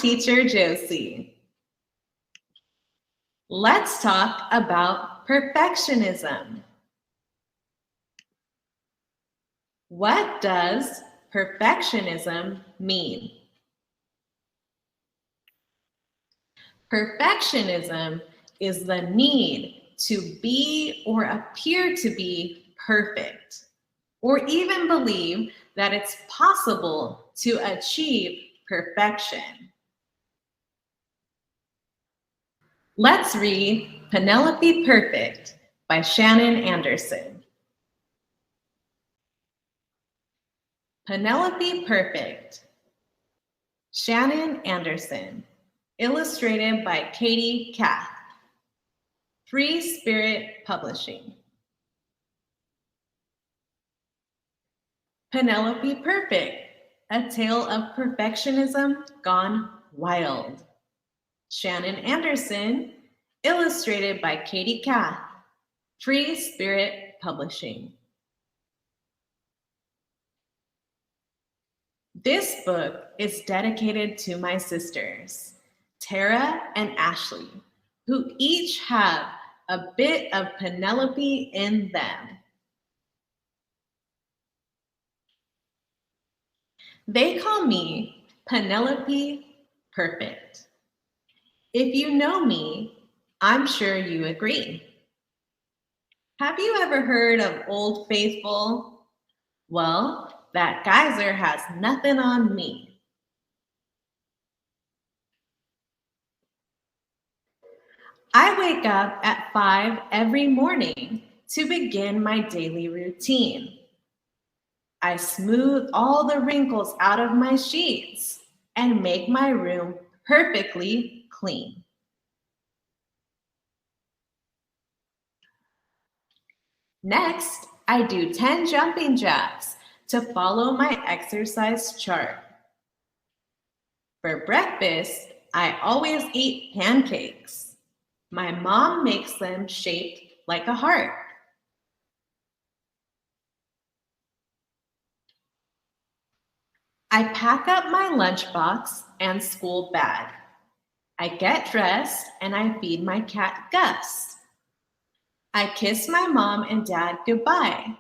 teacher Josie. Let's talk about perfectionism. What does perfectionism mean? Perfectionism is the need to be or appear to be perfect, or even believe that it's possible to achieve perfection. Let's read Penelope Perfect by Shannon Anderson. Penelope Perfect, Shannon Anderson, illustrated by Katie Kath, Free Spirit Publishing. Penelope Perfect, a tale of perfectionism gone wild. Shannon Anderson, illustrated by Katie Kath, Free Spirit Publishing. This book is dedicated to my sisters, Tara and Ashley, who each have a bit of Penelope in them. They call me Penelope Perfect. If you know me, I'm sure you agree. Have you ever heard of Old Faithful? Well, that geyser has nothing on me. I wake up at 5 every morning to begin my daily routine. I smooth all the wrinkles out of my sheets and make my room perfectly clean. Next, I do 10 jumping jacks to follow my exercise chart. For breakfast, I always eat pancakes. My mom makes them shaped like a heart. I pack up my lunchbox and school bag. I get dressed and I feed my cat Gus. I kiss my mom and dad goodbye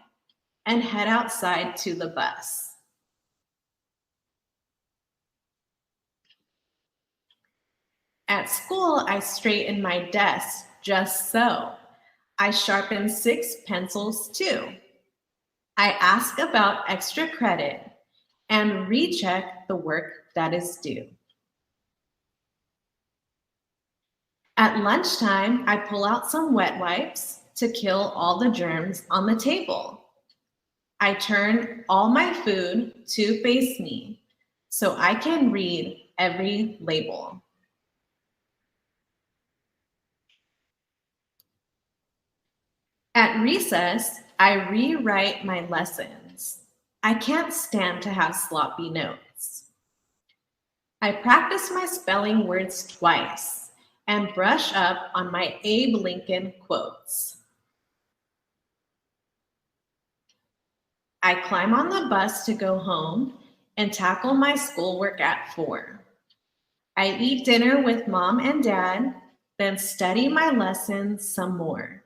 and head outside to the bus. At school, I straighten my desk just so. I sharpen 6 pencils too. I ask about extra credit and recheck the work that is due. At lunchtime, I pull out some wet wipes to kill all the germs on the table. I turn all my food to face me so I can read every label. At recess, I rewrite my lessons. I can't stand to have sloppy notes. I practice my spelling words twice and brush up on my Abe Lincoln quotes. I climb on the bus to go home and tackle my schoolwork at 4. I eat dinner with mom and dad, then study my lessons some more.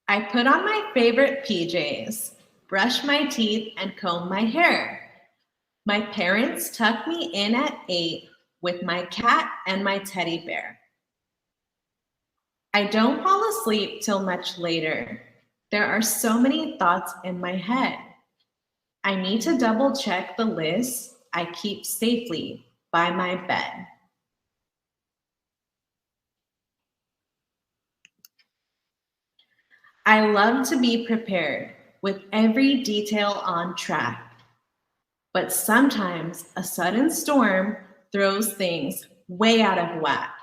I put on my favorite PJs, brush my teeth, and comb my hair. My parents tuck me in at 8 with my cat and my teddy bear. I don't fall asleep till much later. There are so many thoughts in my head. I need to double check the list I keep safely by my bed. I love to be prepared with every detail on track, but sometimes a sudden storm throws things way out of whack.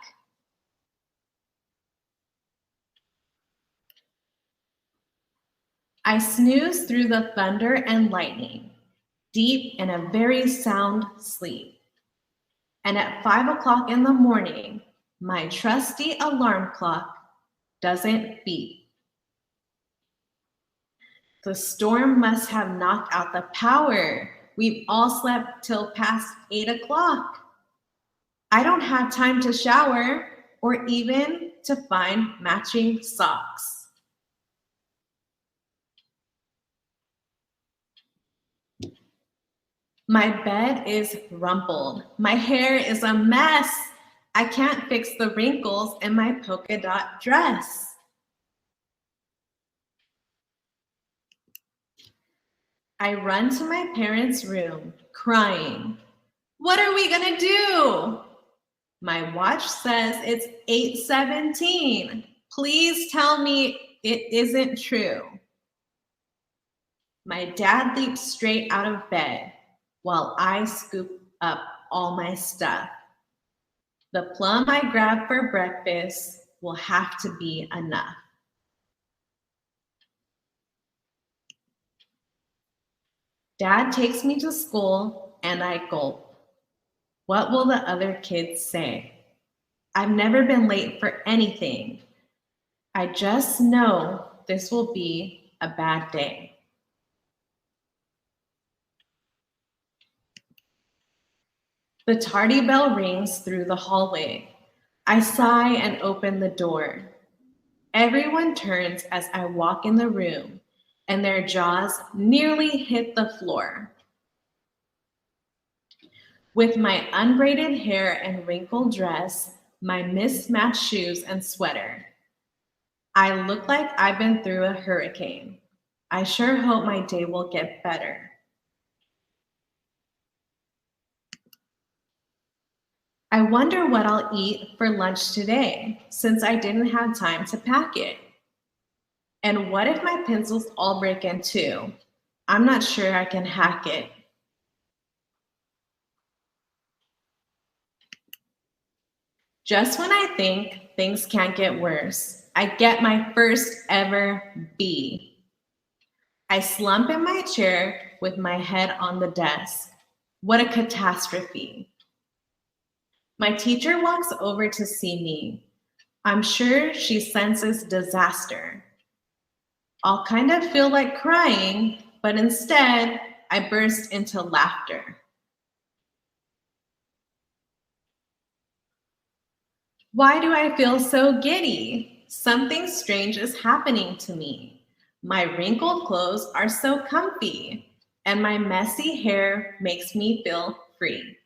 I snooze through the thunder and lightning, deep in a very sound sleep. And at 5 o'clock in the morning, my trusty alarm clock doesn't beep. The storm must have knocked out the power. We've all slept till past 8 o'clock. I don't have time to shower or even to find matching socks. My bed is rumpled. My hair is a mess. I can't fix the wrinkles in my polka dot dress. I run to my parents' room, crying. What are we gonna do? My watch says it's 8:17. Please tell me it isn't true. My dad leaps straight out of bed while I scoop up all my stuff. The plum I grabbed for breakfast will have to be enough. Dad takes me to school and I gulp. What will the other kids say? I've never been late for anything. I just know this will be a bad day. The tardy bell rings through the hallway. I sigh and open the door. Everyone turns as I walk in the room, and their jaws nearly hit the floor. With my unbraided hair and wrinkled dress, my mismatched shoes and sweater, I look like I've been through a hurricane. I sure hope my day will get better. I wonder what I'll eat for lunch today, since I didn't have time to pack it. And what if my pencils all break in too? I'm not sure I can hack it. Just when I think things can't get worse, I get my first ever B. I slump in my chair with my head on the desk. What a catastrophe. My teacher walks over to see me. I'm sure she senses disaster. I'll kind of feel like crying, but instead, I burst into laughter. Why do I feel so giddy? Something strange is happening to me. My wrinkled clothes are so comfy, and my messy hair makes me feel free.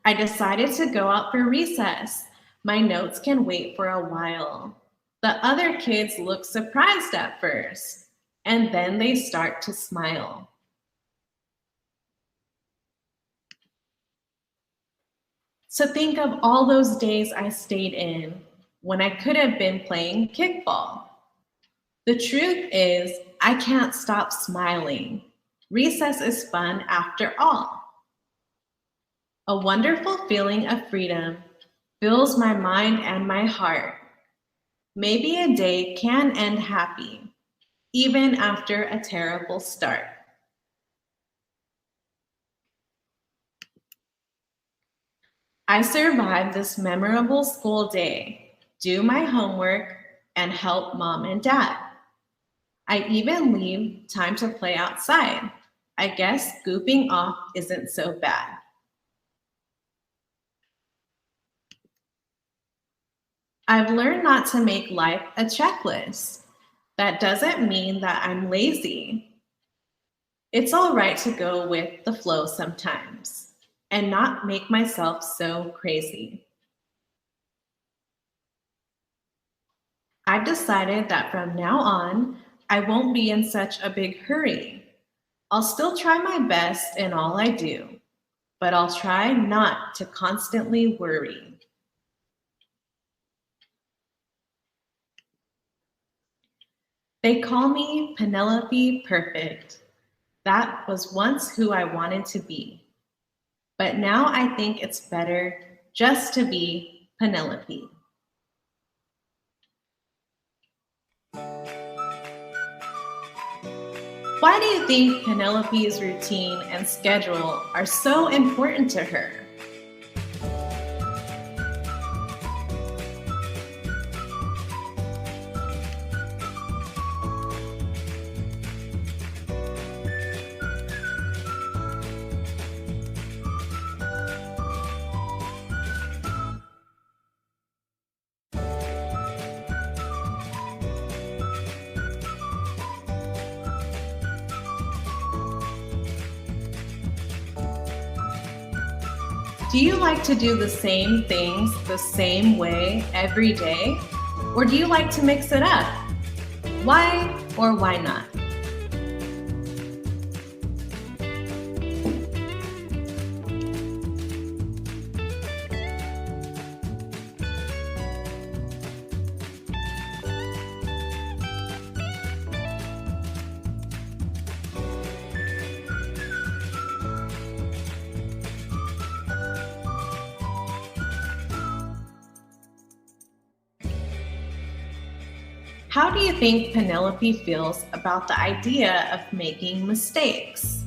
I decided to go out for recess. My notes can wait for a while. The other kids look surprised at first, and then they start to smile. So think of all those days I stayed in when I could have been playing kickball. The truth is, I can't stop smiling. Recess is fun after all. A wonderful feeling of freedom fills my mind and my heart. Maybe a day can end happy, even after a terrible start. I survived this memorable school day, do my homework, and help mom and dad. I even leave time to play outside. I guess goofing off isn't so bad. I've learned not to make life a checklist. That doesn't mean that I'm lazy. It's all right to go with the flow sometimes and not make myself so crazy. I've decided that from now on, I won't be in such a big hurry. I'll still try my best in all I do, but I'll try not to constantly worry. They call me Penelope Perfect. That was once who I wanted to be. But now I think it's better just to be Penelope. Why do you think Penelope's routine and schedule are so important to her? Do you like to do the same things the same way every day? Or do you like to mix it up? Why or why not? How do you think Penelope feels about the idea of making mistakes?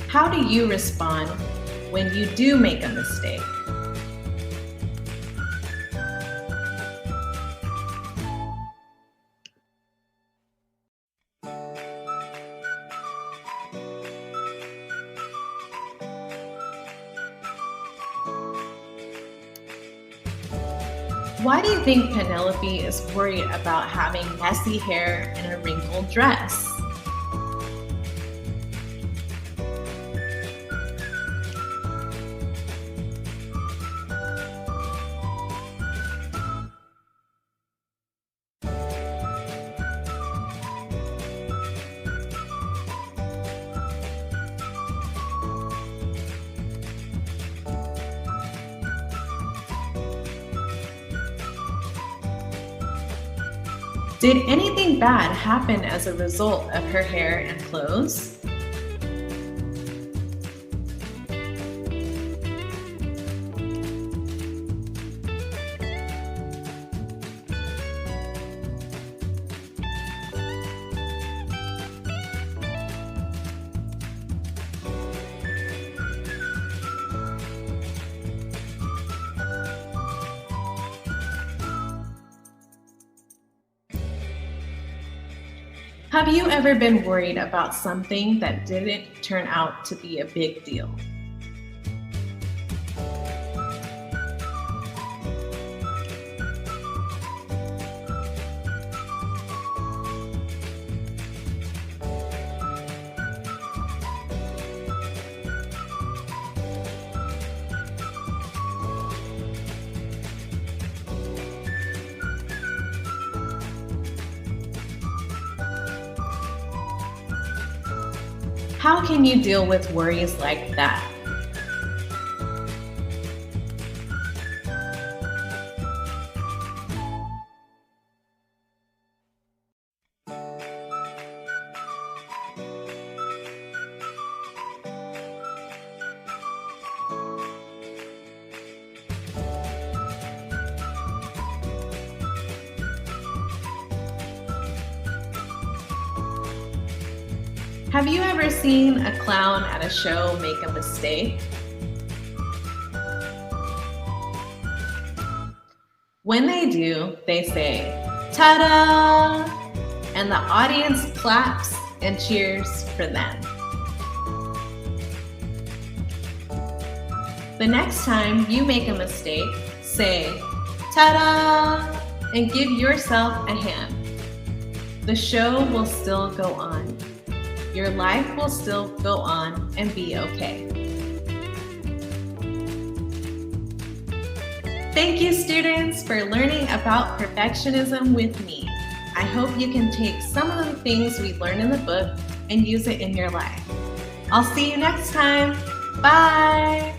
How do you respond when you do make a mistake? Why do you think Penelope is worried about having messy hair and a wrinkled dress? Did anything bad happen as a result of her hair and clothes? Have you ever been worried about something that didn't turn out to be a big deal? How can you deal with worries like that? Have you ever seen a clown at a show make a mistake? When they do, they say, "Ta-da!" and the audience claps and cheers for them. The next time you make a mistake, say, "Ta-da!" and give yourself a hand. The show will still go on. Your life will still go on and be okay. Thank you, students, for learning about perfectionism with me. I hope you can take some of the things we learned in the book and use it in your life. I'll see you next time. Bye.